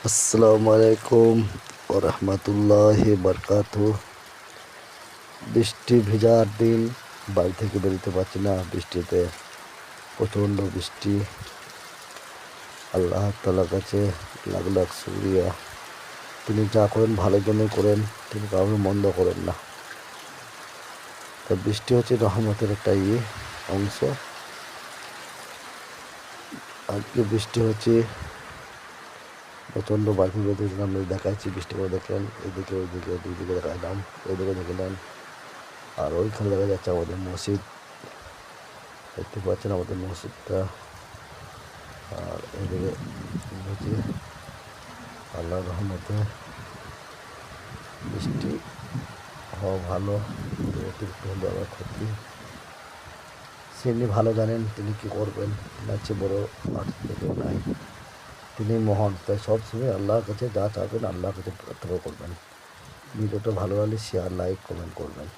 আসসালামু আলাইকুম ওয়া রাহমাতুল্লাহি বারাকাতুহু। বৃষ্টি ভেজার দিন, বাড়ি থেকে বেরোতে পারছি না বৃষ্টিতে, প্রচণ্ড বৃষ্টি। আল্লাহ তাআলার কাছে লাখ লাখ শুকরিয়া। তিনি যা করেন ভালোর জন্য করেন, তিনি কাউকে মন্দ করেন না। তো বৃষ্টি হচ্ছে রহমতের একটা অংশ। আজকে বৃষ্টি হচ্ছে প্রচণ্ড, বাড়ি থেকে বেরোতেছিলাম, দেখাচ্ছি বৃষ্টি করে দেখলেন, এদিকে ওইদিকে দুই দিকে দেখালাম, এদিকে দেখলেন। আর ওইখানে দেখা যাচ্ছে আমাদের মসজিদ, দেখতে পাচ্ছেন আমাদের মসজিদটা। আর এদিকে বুঝি আল্লাহর রহমতে বৃষ্টি হওয়া ভালো, অতিরিক্ত হলে আবার ক্ষতি। তিনি ভালো জানেন তিনি কী করবেন, তিনার চেয়ে বড় আর কেউ নাই। তিনি মহান, তাই সবসময় আল্লাহর কাছে যা চাইবেন আল্লাহর কাছে প্রার্থনা করবেন। ভিডিওটা ভালো লাগলে শেয়ার, লাইক, কমেন্ট করবেন।